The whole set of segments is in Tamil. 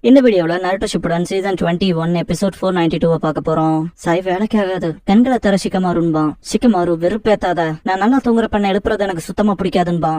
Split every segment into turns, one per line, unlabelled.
இந்த வீடியோல நருட்டோ ஷிப்புடன் சீசன் 21 எபிசோட் 492 பார்க்க போறோம். சாய் வேலைக்கு ஆகாது, கண்களை தர ஷிகமாருன்பா. ஷிகமாரு வெறுப்பேத்தாத, நான் நல்லா தூங்குற பண்ண எழுப்புறது எனக்கு சுத்தமா பிடிக்காதுன்பா.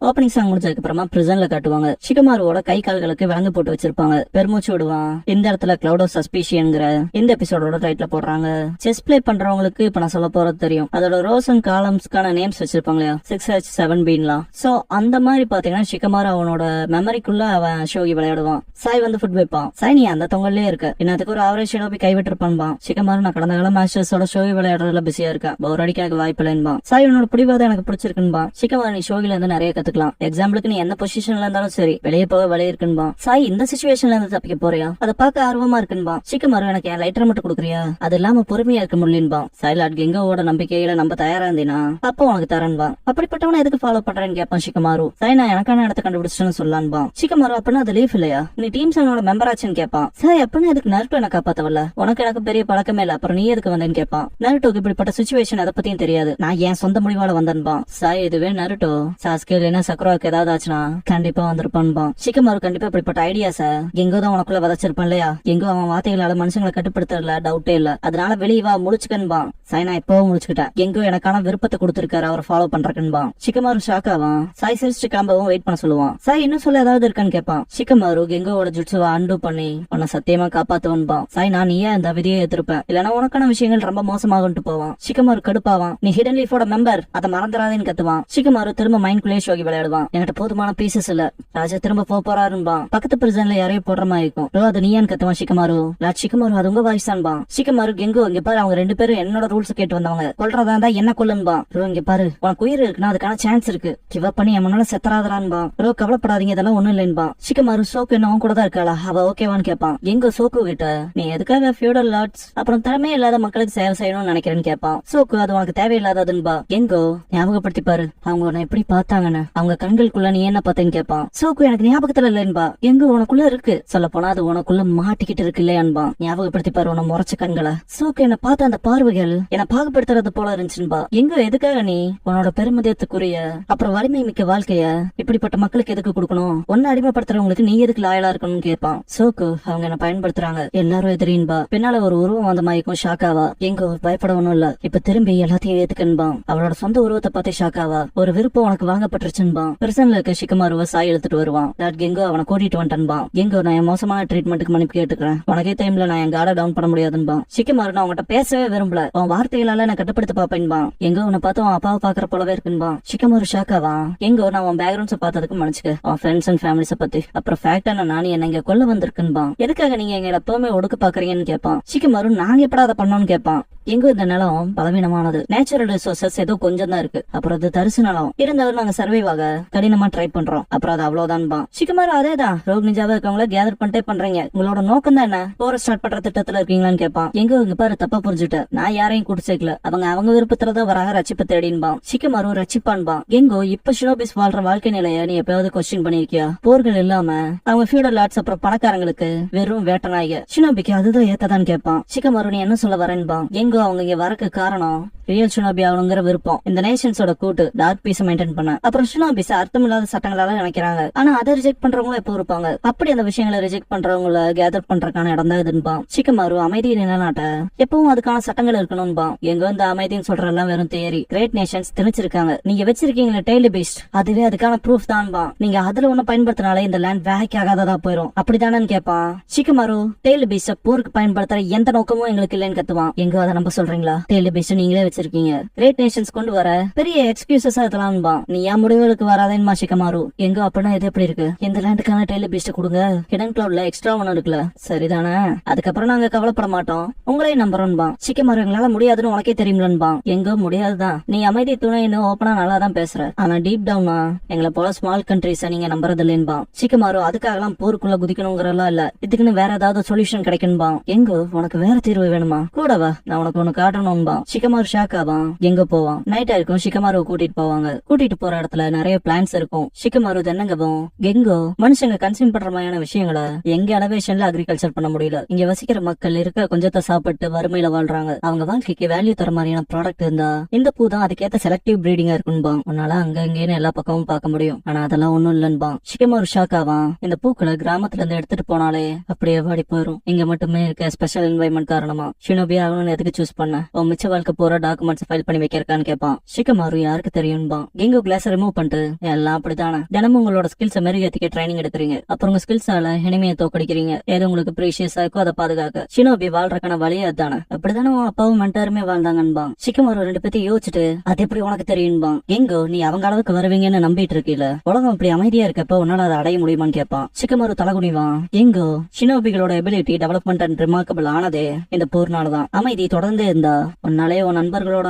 ஓப்பனிங் சாங் முடிஞ்சதுக்கு அப்புறமா பிரிசன்ல காட்டுவாங்க. ஷிகமாருவோட கை கால்களுக்கு விலங்கு போட்டு வச்சிருப்பாங்க. பெருமூச்சு விடுவான். இந்த இடத்துல கிளவுட் ஆஃப் சஸ்பிஷியன்ங்கிற இந்த எபிசோடோட டைட்டில் போடுறாங்க. செஸ் பிளே பண்றவங்களுக்கு இப்ப நான் சொல்ல போறது தெரியும். அதோட ரோஸ் அண்ட் காலம்ஸ்க்கான நேம்ஸ் வச்சிருப்பாங்க இல்லையா, 6H7Bலாம். சோ அந்த மாதிரி பாத்தீங்கன்னா ஷிகமாரு அவனோட மெமரிக்குள்ள அவன் ஷோகி விளையாடுவான். சாய் வந்து ஃபுட் வைப்பான். சாய் நீ அந்த தொங்கல்லே இருக்க, என்னத்துக்கு ஒரு ஆவரேஜ் ஷினோபி கைவிட்டிருப்பான்பா. ஷிகமாரு நான் கடந்த கால மாஸ்டர்ஸோட ஷோகி விளையாடுறதுல பிஸியா இருக்கேன், போர் அடிக்க எனக்கு வாய்ப்பு இல்லைன்பா. சாய் உன்னோட பிடிவாதம் எனக்கு பிடிச்சிருக்குன்பா. ஷிகமாரு நீ ஷோகில இருந்து நிறைய கத்துக்கலாம். எக்ஸாம்பிளுக்கு நீ எந்த பொசிஷன்ல இருந்தாலும் சரி, வெளியே போக வெளியே இருக்குன்பா. சாய் இந்த சிச்சுவேஷன்ல இருந்து தப்பிக்க போறியா, அதை பார்க்க ஆர்வமா இருக்குன்பா. ஷிகமாரு எனக்கு என் லைட்டர் மட்டும் கொடுக்குறியா, அது இல்லாம பொறுமையா இருக்க முடியும்பா. சாய் லாட் கெங்கோட நம்பிக்கையில நம்ம தயாரா இருந்தீனா அப்ப உனக்கு தரன்பா. அப்படிப்பட்டவனை எதுக்கு ஃபாலோ பண்றேன்னு கேட்பான் ஷிகமாரு. சாய் நான் எனக்கான இடத்த கண்டுபிடிச்சிட்டேன்னு சொல்லலான்பா. ஷிகமாரு அப்படின்னா அது லீஃப் இல்லையா, நீ டீம் செவனோட மெம்பர் ஆச்சுன்னு கேட்பான். சாய் அப்படின்னா எதுக்கு நருட்டோ என்ன காப்பாத்தவல்ல, உனக்கு எனக்கு பெரிய பழக்கமே இல்ல, அப்புறம் நீ எதுக்கு வந்தேன்னு கேட்பான். நருட்டோக்கு இப்படிப்பட்ட சிச்சுவேஷன் அதை பத்தியும் தெரியாது, நான் என் சொந்த முடிவால வந்தேன்பா. சாய் இதுவே நருட்டோ சாஸ்கே இல்லைன்னா சக்ரோக்கு ஏதாவது ஆச்சுன்னா கண்டிப்பா வந்திருப்பான்பா. ஷிகமாரு கண்டிப்பா இப்படிப்பட்ட ஐடியாஸ எங்கோ தான் உனக்குள்ள விதைச்சிருப்பான் இல்லையா, எங்கோ அவன் வார்த்தைகளால மனுஷங்களை கட்டுப்படுத்தல டவுட்டே இல்ல, அதனால வெளியே வா முழிச்சுக்கன்பா. சாய் நான் எப்பவும் முடிச்சுக்கிட்டேன், எங்கோ எனக்கான விருப்பத்தை கொடுத்திருக்காரு அவர் ஃபாலோ பண்றேன்பா. ஷிகமாரு ஷாக் ஆவான். சாய் சிரிச்சு கிளம்பவும் வெயிட் பண்ண சொல்லுவான். சாய் இன்னும் சொல்ல ஏதாவது இருக்கான்னு கேட்பான். ஷிகமாரு கெங்கோட ஜுட்சுவை அண்டு பண்ணி உன்னை சத்தியமா காப்பாத்துவன்பா. சாய் நான் நீயே அந்த விதியை எதிர்ப்பேன், இல்லன்னா உனக்கான விஷயங்கள் ரொம்ப மோசமாகன்ட்டு போவான். ஷிகமாரு கடுப்பாவான். நீ ஹிடன் லீஃபோட மெம்பர், அதை மறந்துடாதேன்னு கத்துவான். ஷிகமாரு திரும்ப மைண்ட்குள்ளே ஷோகி விளையாடுவான். என்கிட்ட போதுமான பீசஸ் இல்ல, ராஜா திரும்ப போறாருன்பா. பக்கத்து பிரிசன்ல யாரையும் போடுற மாதிரி இருக்கும். அது நீயான்னு கத்துவான் ஷிகமாரு. லாட் ஷிகமாரு அது உங்க வாய்ஸ் தான்பா. ஷிகமாரு கெங்கோ இங்க பாரு, அவங்க ரெண்டு பேரும் என்னோட ரூல்ஸ் கேட்டு வந்தவங்க, கொல்றதா இருந்தா என்ன கொல்லுன்பா. இங்க பாரு உனக்கு உயிர் இருக்குன்னா அதுக்கான சான்ஸ் இருக்கு, கிவ் அப் பண்ணி எம்மனால செத்தராதரான்பா. கவலைப்படாதீங்க இதெல்லாம் ஒண்ணும் இல்லைன்பா. ஷிகமாரு சோக்கு என்ன அவன் கூட தான் இருக்காளா, அவ ஓகேவான்னு கேட்பான். எங்க சோக்கு கிட்ட நீ எதுக்காக ஃபியூடல் லார்ட்ஸ் அப்புறம் திறமே இல்லாத மக்களுக்கு சேவை செய்யணும்னு நினைக்கிறேன்னு கேட்பான். சோக்கு அது உனக்கு தேவையில்லாததுன்பா. எங்கோ ஞாபகப்படுத்தி பாரு அவங்க உன்னை எப்படி பார்த்தாங்கன்னு, அவங்க கண்களுக்குள்ள நீ என்ன பார்த்தேன்னு கேட்பான். சோக்கு எனக்கு ஞாபகத்துல இல்லன்பா. எங்க உனக்குள்ள இருக்கு, சொல்ல போனா அது உனக்குள்ள மாட்டிக்கிட்டு இருக்கு இல்லையான்பா. ஞாபகப்படுத்தி பாரு உன முறைச்ச கண்களை. சோக்கு என்ன பார்த்த அந்த பார்வைகள் என்ன பாகுபடுத்துறது போல இருந்துச்சுன்பா. எங்க எதுக்காக நீ உன்னோட பெருமதியத்துக்குரிய அப்புறம் வலிமை மிக்க வாழ்க்கைய இப்படிப்பட்ட மக்களுக்கு எதுக்கு கொடுக்கணும், ஒன்னு அடிமைப்படுத்துறவங்களுக்கு நீ எதுக்கு லாயலா இருக்கணும்னு கேட்பான். சோக்கு அவங்க என்ன பயன்படுத்துறாங்க, எல்லாரும் எதிரின்பா. பின்னால ஒரு உருவம் அந்த மாதிரிக்கும் ஷாக்காவா. எங்க பயப்பட ஒண்ணும் இல்ல, இப்ப திரும்பி எல்லாத்தையும் ஏத்துக்கன்பா. அவளோட சொந்த உருவத்தை பார்த்து ஷாக்காவா. ஒரு விருப்பம் உனக்கு வாங்கப்பட்டுருச்சுன்பா. பிரசன்ல இருக்க ஷிகமாருவ சாய் எடுத்துட்டு வருவான். கெங்கோ அவனை கூட்டிட்டு வந்துட்டான்பா. எங்கோ நான் என் மோசமான ட்ரீட்மெண்ட்டுக்கு மன்னிப்பு கேட்டுக்கிறேன், உனக்கே டைம்ல நான் என் கார்டை டவுன் பண்ண முடியாதுன்பா. ஷிகமாரு நான் அவன்கிட்ட பேசவே விரும்பல, அவன் வார்த்தைகளால நான் கட்டுப்படுத்த பாப்பேன்பா. எங்கோ உன்னை பார்த்து அவன் அப்பாவை பாக்குற போலவே இருக்குன்பா. ஷிகமாரு ஷாக்காவா. எங்கோ நான் அவன் பேக்ரவுண்ட்ஸ் பார்த்ததுக்கு மன்னிச்சுக்க, அவன் ஃப்ரெண்ட்ஸ் அண்ட் ஃபேமிலிஸ் பத்தி அப்புறம் ஃபேக்டா நானே என்ன இங்க கொல்ல வந்திருக்குன்பா. எதுக்காக நீங்க எங்களை எப்பவுமே ஒடுக்க பாக்குறீங்கன்னு கேட்பான். ஷிகமாரு நாங்க எப்படா அதை பண்ணோம்னு கேட்பான். எங்கோ இந்த நிலம் பலவீனமானது, நேச்சுரல் ரிசோர்சஸ் ஏதோ கொஞ்சம் தான் இருக்கு, அப்புறம் அது தரிசு நிலம், இருந்தாலும் நாங்க சர்வைவ் ஆக கடினமா ட்ரை பண்றோம், அப்புறம் அது அவ்வளவுதான்பா. ஷிகமாரு அதேதான் ரோக் நிஜாவா இருக்கவங்கள கேதர் பண்ணிட்டே பண்றீங்க, உங்களோட நோக்கம் தான் என்ன, போற ஸ்டார்ட் பண்ற திட்டத்துல இருக்கீங்களான்னு கேட்பான். எங்க இங்க பாரு தப்பா புரிஞ்சுட்ட, நான் யாரையும் கூட்டு சேர்க்கல, அவங்க விருப்பத்துலதான் வராக ரச்சிப்ப தேடின்பா. ஷிகமாரு ரச்சிப்பான்பா. எங்கோ இப்ப ஷினோபிஸ் வாழ்ற வாழ்க்கை நிலைய நீ எப்பயாவது கொஸ்டின் பண்ணிருக்கியா, போர்கள் இல்லாம அவங்க ஃபியூடல் லார்ட்ஸ் அப்புறம் பணக்காரங்களுக்கு வெறும் வேட்டனாய ஷினோபிக்கு அதுதான் ஏத்ததான்னு கேட்பான். ஷிகமாரு நீ என்ன சொல்ல வரேன்பா. எங்கோ அவங்க இங்க வரக்கு காரணம் ரியல் ஷினோபி ஆகணுங்கிற விருப்பம், இந்த நேஷன்ஸோட கூட்டு டார்க் பீஸ் மெயின்டைன் பண்ண. அப்புறம் ஷினோபிஸ் அர்த்தமில்லாத சட்டங்களால நினைக்கிறாங்க, ஆனா அதை ரிஜெக்ட் பண்றவங்களும் எப்போ இருப்பாங்க, அப்படி அந்த விஷயங்களை ரிஜெக்ட் பண்றவங்கள கேதர் பண்றதுக்கான இடம் தான் இதுன்பா. ஷிகமாரு அமைதி நிலநாட்ட எப்பவும் அதுக்கான சட்டங்கள் இருக்கணும்பா. எங்க வந்து அமைதின்னு சொல்றதெல்லாம் வெறும் தியரி, கிரேட் நேஷன்ஸ் திணிச்சிருக்காங்க, நீங்க வச்சிருக்கீங்களா டெய்லி பீஸ்ட், அதுவே அதுக்கான ப்ரூஃப் தான்பா. நீங்க அதுல ஒண்ணு பயன்படுத்தினாலே இந்த லேண்ட் வேலைக்கு ஆகாததா போயிரும், அப்படித்தானு கேட்பான். ஷிகமாரு டெய்லி பீஸ்ட போருக்கு பயன்படுத்துற எந்த நோக்கமும் எங்களுக்கு இல்லைன்னு கத்துவான். எங்க அதை நம்ப சொல்றீங்களா, டெய்லி பீஸ்ட் நீங்களே வச்சிருக்கீங்க, கிரேட் நேஷன்ஸ் கொண்டு வர பெரிய எக்ஸ்கியூசஸ் அதெல்லாம்பா. நீ ஏன் முடிவுகளுக்கு வராதேன்மா ஷிகமாரு. எங்க அப்படின்னா இது எப்படி இருக்கு, இந்த லேண்டுக்கான டெய்லி பீஸ்ட் கொடுங்க, ஹிடன் கிளவுட்ல எக்ஸ்ட்ரா ஒண்ணு இருக்குல்ல, சரிதானே, அதுக்கப்புறம் நாங்க கவலைப்பட மாட்டோம், உங்களையும் நம்புறோம்பா. ஷிகமாரு எங்களால முடியாதுன்னு உனக்கே தெரியும்லன்பா. எங்க முடியாதுதான், நீ அமைதி துணைன்னு ஓப்பனா நல்லா தான் பேசுற, ஆனா டீப் டவுனா எங்களை போல ஸ்மால் கண்ட்ரிஸ நீங்க நம்புறது இல்லைன்பா. ஷிகமாரு அதுக்காக எல்லாம் போருக்குள்ள குதிக்கணுங்கிறதெல்லாம் இல்ல, இதுக்குன்னு வேற ஏதாவது சொல்யூஷன் கிடைக்கணும்பா. எங்க உனக்கு வேற தீர்வு வேணுமா, கூடவா நான் உனக்கு உனக்கு ஒண்ணு காட்டணும்பா. ஷிகமாரு ஷாக் ஆவான். எங்க போவான். நைட் ஆயிருக்கும். ஷிகமாரு கூட்டிட்டு போவாங்க. கூட்டிட்டு போற இடத்துல நிறைய பிளான்ஸ் இருக்கும். ஷிகமாரு தென்னங்கவும் கெங்கோ மனுஷங்க கன்சியூம் பண்ற மாதிரியான விஷயங்களை எங்க எலவேஷன்ல அக்ரிகல்ச்சர் பண்ண முடியல. இங்க வசிக்கிற மக்கள் இருக்க கொஞ்சத்தை சாப்பிட்டு வறுமையில வாழ்றாங்க. அவங்க வாழ்க்கைக்கு வேல்யூ தர மாதிரியான ப்ராடக்ட் இருந்தா இந்த பூ தான் அதுக்கேத்த செலக்டிவ் பிரீடிங்கா இருக்குன்பா. உன்னால அங்க இங்கேன்னு எல்லா பக்கமும் பார்க்க முடியும். ஆனா அதெல்லாம் ஒண்ணும் இல்லன்பா. ஷிகமாரு ஷாக் ஆவான். இந்த பூக்களை கிராமத்துல இருந்து எடுத்துட்டு போனாலே அப்படியே வாடி போயிரும். இங்க மட்டுமே இருக்க ஸ்பெஷல் என்வைரன்மெண்ட் காரணமா ஷினோபி ஆகணும்னு எதுக்கு சூஸ் பண்ண? உன் மிச்ச வாழ்க்கை போற டாக்குமெண்ட்ஸ் ஃபைல் பண்ணி வைக்கிறக்கான்னு கேட்பான். ஷிகமாரு யாருக்கு தெரியும்பா. கெங்கோ கிளாஸ் ரிமூவ் பண்ணிட்டு எல்லாம் அப்படித்தானே. தினமும் உங்களோட ஸ்கில்ஸை மெருகேத்திக்க ட்ரைனிங் எடுக்கிறீங்க. அப்புறம் உங்க ஸ்கில்ஸால எனிமையை தோக்கடிக்கிறீங்க. ஏதோ உங்களுக்கு ப்ரீஷியஸா இருக்கோ அதை பாதுகாக்க. ஷினோபி வாழ்றக்கான வழியே அதுதானே. அப்படித்தானே உன் அப்பாவும் மென்டாருமே வாழ்ந்தாங்கன்பா. ஷிகமாரு ரெண்டு பேத்தி யோசிச்சுட்டு அது எப்படி உனக்கு தெரியும்பா. எங்கோ நீ அவங்க அளவுக்கு வருவீங்கன்னு நம்பிட்டு இருக்கீல. உலகம் இப்படி அமைதியா இருக்கப்ப உன்னால அதை அடைய முடியுமான்னு கேட்பான். ஷிகமாரு தலகுனிவான். எங்கோ ஷினோபிகளோட எபிலிட்டி டெவலப்மெண்ட் அண்ட் ரிமார்க்கபிள் ஆனதே இந்த போர்னாலதான். அமைதி தொடர்ந்தே இருந்தா உன்னாலே உன் நண்பர்களோட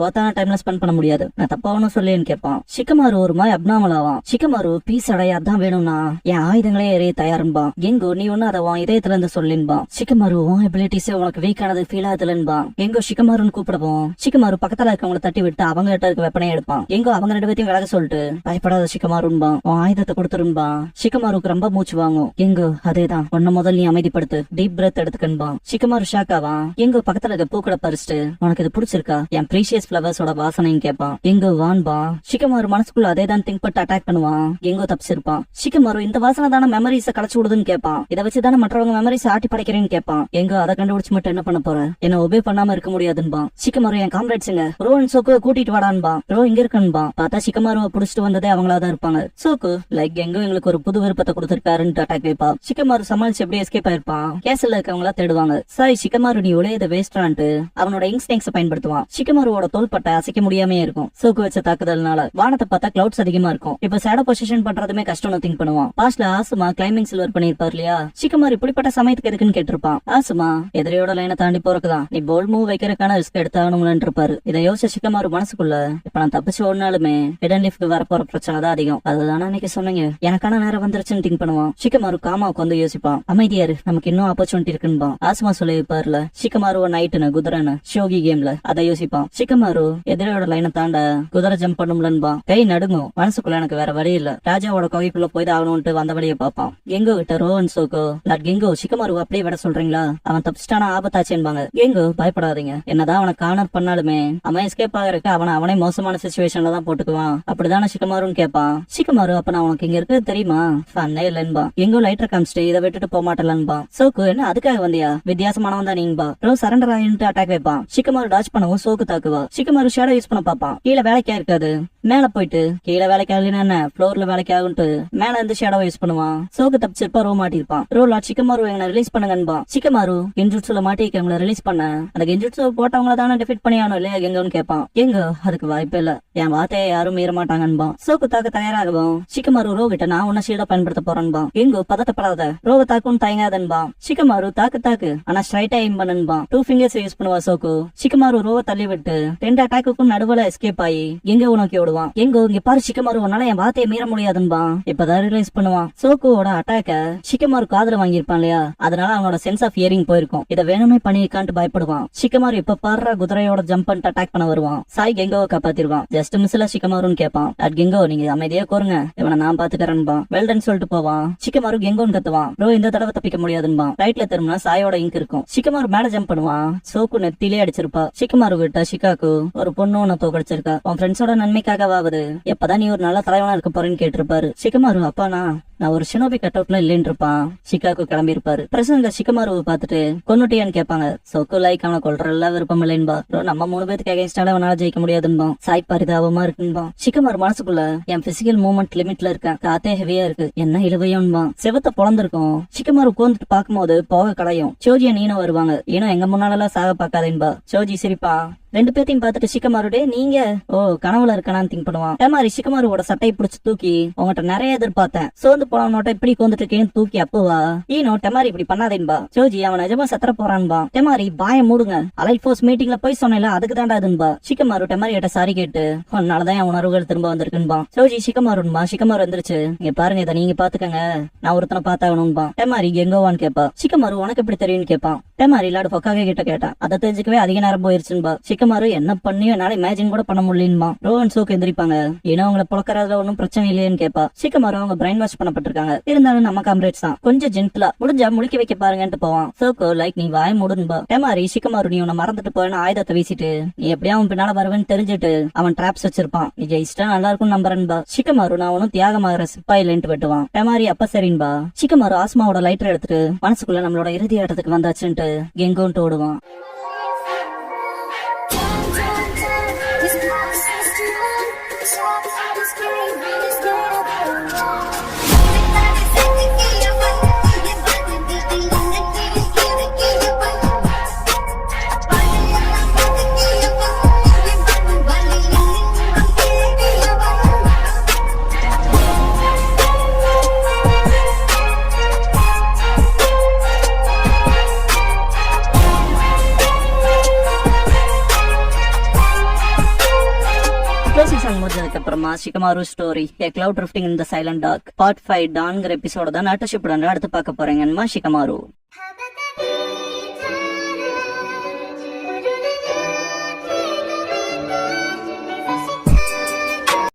ஓத்தான டைம்ல ஸ்பெண்ட் பண்ண முடியாது. நான் தப்பாவனும் சொல்லேன்னு கேட்பான். ஷிகமாரு ஒரு மாதிரி அப்னாமலாவான். ஷிகமாரு பீஸ் அடைய அதான் வேணும்னா என் ஆயுதங்களே எறைய தயாருன்பா. எங்கோ நீ ஒண்ணு அதை உன் இதயத்துல இருந்து சொல்லின்பா. ஷிகமாரு உன் எபிலிட்டிஸே உனக்கு வீக் ஆனது ஃபீல் ஆகுதுலன்பா. எங்கோ ஷிகமாருன்னு கூப்பிடுவோம். ஷிகமாரு பக்கத்துல இருக்கவங்களை தட்டி விட்டு அவங்க கிட்ட இருக்க வெப்பனையை எடுப்பான். எங்கோ அவங்க ரெண்டு பேத்தையும் விலக சொல்லிட்டு பயப்படாத ஷிகமாருன்பா. உன் ஆயுதத்தை கொடுத்துருன்பா. ஷிகமாருக்கு ரொம்ப மூச்சு வாங்கும். எங்கோ அதேதான். ஒன்ன முதல் நீ அமைதிப்படுத்து. டீப் பிரத் எடுத்துக்கன்பா. ஷிகமாரு ஷாக் ஆவான். எங்கோ பக்கத்துல இருக்க பூக்களை பறிச்சுட்டு உனக்கு இது பிடிச்சிருக்கா? என் ப்ரீஷியஸ் பிளவர்ஸோட வாசனைன்னு கேட்பான். எங்கோ வான்பா. ஷிகமாரு மனசுக்குள்ள அதேதான் திங்க் பட்டு அட்டாக் பண்ணுவான். எங்கோ தப்பிச்சிருப்பான். ஷிகமாரு இந்த வாசனை தானே மெமரிஸ கலச்சு விடுதுன்னு கேட்பான். இதை வச்சுதானே மற்றவங்க மெமரிஸ் ஆட்டி படைக்கிறேன்னு கேட்பான். எங்கோ அதை கண்டுபிடிச்சு மட்டும் என்ன பண்ண போற? என்ன ஒபே பண்ணாம இருக்க முடியாதுன்பா. ஷிகமாரு என் காம்ரேட்ஸுங்க ரோன் சோக்கு கூட்டிட்டு வாடான்பா. ரோ இங்க இருக்கன்பா. பார்த்தா ஷிகமாருவை புடிச்சிட்டு வந்ததே அவங்களாதான் இருப்பாங்க. சோக்கு லைக் எங்கோ எங்களுக்கு ஒரு புது விருப்பத்தை கொடுத்திருக்காருன்னு அட்டாக் வைப்பா. ஷிகமாரு சமாளிச்சு எப்படி எஸ்கேப் ஆயிருப்பான். கேசல்ல இருக்கவங்களா தேடுவாங்க. சாரி ஷிகமாரு நீ உழையத வேஸ்டான்ட்டு அவனோட இன்ஸ்டிங்ஸ் பயன்படுத்துவான். ஷிகமாருவோட தோள்பட்டை அசைக்க முடியாமே இருக்கும். சோக்கு வச்ச தாக்குதல்னால வானத்தை பார்த்தா கிளவுட்ஸ் அதிகமா இருக்கும். இப்ப ஷேடோ பொசிஷன் பண்றதுமே கஷ்டம்னு திங்க் பண்ணுவான். பாஸ்ட்ல ஆசுமா கிளைம்பிங் சில்வர் பண்ணிருப்பாரு இல்லையா? ஷிகமாரு இப்படிப்பட்ட சமயத்துக்கு எதுக்குன்னு கேட்டிருப்பான். ஆசுமா எதிரையோட லைனை தாண்டி போறதுதான். நீ போல்ட் மூவ் வைக்கிறதுக்கான ரிஸ்க் எடுத்தாகணும்னு இருப்பாரு. இதை யோசிச்ச ஷிகமாரு மனசுக்குள்ள இப்ப நான் தப்பிச்சு ஓடினாலுமே ஹிடன் லிஃப்ட் வரப்போற பிரச்சனை தான் அதிகம். அதுதானே அன்னைக்கு சொன்னீங்க. எனக்கான நேரம் வந்துருச்சுன்னு திங்க் பண்ணுவான். ஷிகமாரு காமாவுக்கு வந்து யோசிப்பான். அமைதியாரு நமக்கு இன்னும் ஆப்பர்ச்சுனிட்டி இருக்குன்னு ஆசுமா சொல்லி வைப்பாருல. ஷிகமாரு நைட்டுன்னு குதிரைன்னு ஷோகி கேம்ல அதை யோசிப்பான். ஷிகமாரு எதிரையோட லைனை தாண்ட குதிரை ஜம்ப் பண்ணும்லன்பா. கை நடுங்கும். மனசுக்குள்ள எனக்கு வேற வழி இல்ல. ராஜாவோட கோகைக்குள்ள போய் ஆகணும்ட்டு வந்த வழியை பார்ப்பான். கெங்கோ கிட்ட ரோவன் சோக்கோ லார்ட் கெங்கோ ஷிகமாரு அப்படியே விட சொல்றீங்களா? அவன் தப்பிச்சிட்டானா ஆபத்தாச்சேன்பாங்க. கெங்கோ பயப்படாதீங்க. என்னதான் அவனை கார்னர் பண்ணாலுமே அவன் எஸ்கேப் ஆகிறதுக்கு அவனே மோசமான சிச்சுவேஷன்ல தான் போட்டுக்குவான். அப்படிதானே ஷிகமாருன்னு கேட்பான். ஷிகமாரு அப்ப நான் உனக்கு இங்க இருக்கு தெரியுமா? ஃபன்னே இல்லன்பா. எங்கோ லைட்டர் காமிச்சிட்டு இதை விட்டுட்டு போக மாட்டலன்பா. சோக்கு என்ன அதுக்காக வந்தியா? வித்தியாசமானவன் தான் நீங்கபா. ரோ சரண்டர் ஆயின்ட்டு அட்டாக் வைப்பான். ஷிகமாரு டாச் பண்ணவும் சோக்கு தாக்குவா. ஷிகமாரு ஷேடோ யூஸ் பண்ண பாப்பான். கீழே வேலைக்கா இருக்காது. மேல போயிட்டு கீழே வேலைக்கு ஆகலன்னா என்ன ஃப்ளோர்ல வேலைக்கு ஆகும்ட்டு மேல இருந்து ஷேடோ யூஸ் பண்ணுவான். சோக்கு தப்பிச்சிருப்பா. ரோ மாட்டிருப்பான். ரோ லார்ட் ஷிகமாரு எங்களை ரிலீஸ் பண்ணுங்கன்பா. ஷிகமாரு கெஞ்சுட்சுல மாட்டிருக்கவங்களை ரிலீஸ் பண்ண அந்த கெஞ்சுட்சு போட்டவங்கள தானே டிஃபீட் பண்ணி ஆகணும் இல்லையா எங்கன்னு கேட்பான். எங்க அதுக்கு வாய்ப்பே இல்ல. என் வார்த்தையை யாரும் மீற மாட்டாங்கன்பா. சோக்கு தாக்க தயாராகவும் ஷிகமாரு ரோ கிட்ட நான் உன்ன ஷீல்டா பயன்படுத்த போறேன்பா. எங்கோ பதட்டப்படாத. ரோவை தாக்குன்னு தயங்காதன்பா. ஷிகமாரு தாக்கு ஆனா ஸ்ட்ரைட்டா எய்ம் பண்ணன்பா. 2 fingers யூஸ் பண்ணுவா சோக்கு. ஷிகமாரு ரோவை தள்ளி விட்டு 2 அட்டாக்குக்கும் நடுவுல எஸ்கேப் ஆகி எங்கோ நோக்கி ஓடுவான். எங்கோ இங்க பாரு ஷிகமாரு உன்னால என் வார்த்தையை மீற முடியாதுன்பா. இப்பதான் ரிலைஸ் பண்ணுவான். சோக்குவோட அட்டாக்க ஷிகமாரு காதுல வாங்கியிருப்பான் இல்லையா? அதனால அவனோட சென்ஸ் ஆஃப் ஹியரிங் போயிருக்கும். இதை வேணுமே பண்ணிருக்கான்ட்டு பயப்படுவான். ஷிகமாரு இப்ப பாடுற குதிரையோட ஜம்ப் பண்ணிட்டு அட்டாக் பண்ண வருவான். சாய் கெங்கோவை காப்பாத்திருவான். ஜஸ்ட் மிஸ்ல ஷிகமாருன்னு கேட்பான். அட் கெங்கோ நீங்க அமைதியா கோருங்க, இவனை நான் பாத்துக்கிறேன்பா. வெல்டன் சொல்லிட்டு போவான். ஷிகமாரு கெங்கோன்னு கத்துவான். ப்ரோ இந்த தடவை தப்பிக்க முடியாதுன்பா. ரைட்ல திரும்பினா சாயோட இங்க் இருக்கும். ஷிகமாரு மேல ஜம்ப் பண்ணுவான். சோக்கு நெத்திலே அடிச்சிருப்பா. ஷிகமாரு கிட்ட ஷிகாக்கு ஒரு பொண்ணு உன்னை தோக்கடிச்சிருக்கா. உன் ஃப்ரெண்ட்ஸோட நன்மைக்காகவாவது எப்பதான் நீ ஒரு நல்ல தலைவனா இருக்க போறேன்னு கேட்டிருப்பாரு. ஷிகமாரு அப்பானா நான் ஒரு ஷினோபி கட் அவுட்ல இல்லைன்னு இருப்பான். ஷிகாக்கு கிளம்பி இருப்பாரு. பிரசன்ட்ல ஷிகமாருவை பாத்துட்டு கொன்னுட்டியான்னு கேட்பாங்க. சோக்கு லைக் அவனை கொல்றல விருப்பம் இல்லைன்பா. நம்ம 3 பேருக்கு அகைன்ஸ்டால அவனால ஜெயிக்க முடியாதுன்பா. சாய் பரிதாபமா இருக்குன்பா. ஷிகமாரு மனசுக்குள்ள என் பிசிக்கல் மூவ்மெண்ட் லிமிட்ல இருக்கேன். காத்தே ஹெவியா இருக்கு. என்ன இழுவையோன்பா. செவத்த பொழந்திருக்கும். ஷிகமாரு கோந்துட்டு பாக்கும்போது போக கடையும். சோஜியா நீனும் வருவாங்க. ஏன்னா எங்க முன்னால சாக பாக்காதேன்பா. சோஜி சிரிப்பா. 2 பேத்தையும் பார்த்துட்டு ஷிகமாருடே நீங்க கனவுல இருக்கனான்னு திங்க் பண்ணுவான். டெமாரி ஷிகமாருவோட சட்டையை பிடிச்சு தூக்கி உங்ககிட்ட நிறைய எதிர்பார்த்தேன். சோர்ந்து போனவனோட்ட இப்படி கோந்துட்டு இருக்கேன்னு தூக்கி அப்பவா ஈனோ டெமாரி இப்படி பண்ணாதேன்பா. ஜோஜி அவன் நிஜமா சத்தர போறான்பா. டெமாரி பாய மூடுங்க. அலைட் ஃபோர்ஸ் மீட்டிங்ல போய் சொன்னேன்ல அதுக்கு தாண்டா அதுன்பா. ஷிகமாரு டெமாரி கிட்ட சாரி கேட்டு உன்னாலதான் என் உணர்வுகள் திரும்ப வந்திருக்குன்பா. ஜோஜி ஷிகமாருன்பா. ஷிகமாரு வந்துருச்சு. இங்க பாருங்க இதை நீங்க பாத்துக்கங்க. நான் ஒருத்தனை பார்த்தாகணும்பா. டெமாரி எங்கோவான்னு கேப்பா. ஷிகமாரு உனக்கு எப்படி தெரியும்னு கேப்பான். டெமாரி லார்டு ஹொக்காகே கிட்ட கேட்டான். அதை தெரிஞ்சுக்கவே அதிக நேரம் போயிருச்சுன்பா. ஷிகமாரு என்ன பண்ணியும் என்னால இமேஜின் கூட பண்ண முடியலமா. ரோஹன் சோக்கு எந்திரிப்பாங்க. ஏன்னா அவங்கள புழக்கறதுல ஒன்னும் பிரச்சனை இல்லையேன்னு கேப்பா. ஷிகமாரு அவங்க பிரைன் வாஷ் பண்ணப்பட்டிருக்காங்க, இருந்தாலும் நம்ம காம்ரேட்ஸ் தான், கொஞ்சம் ஜென்டிலா முடிஞ்சா முழிக்க வைக்க பாருங்கன்ட்டு போவான். சோக்கோ லைக் நீ வாய முடுன்பா. டெமாரி ஷிகமாரு நீ உன்னை மறந்துட்டு போயின்னு ஆயுதத்தை வீசிட்டு நீ எப்படியா அவன் பின்னால வருவேன்னு தெரிஞ்சுட்டு அவன் டிராப்ஸ் வச்சிருப்பான், நீ ஜெயிச்சிட்டா நல்லா இருக்கும் நம்புறன்பா. ஷிகமாரு நான் ஒன்னும் தியாகமாகற சிப்பா இல்லைன்ட்டு வெட்டுவான். டெமாரி அப்ப சரின்பா. ஷிகமாரு ஆஸ்மாவோட லைட்டர் எடுத்துட்டு மனசுக்குள்ள நம்மளோட இறுதி ஆட்டத்துக்கு வந்தாச்சுன்ட்டு கெங்கோன்ட்டு ஓடுவான். முடிஞ்சதுக்கு அப்புறமா Shikamaru story A Cloud Drifting in the Silent Dark Part 5 டான்ங்கிற எபிசோட தான் நாட்டோஷிப் அடுத்து பார்க்க போறீங்கன்னு ஷிகமாரு.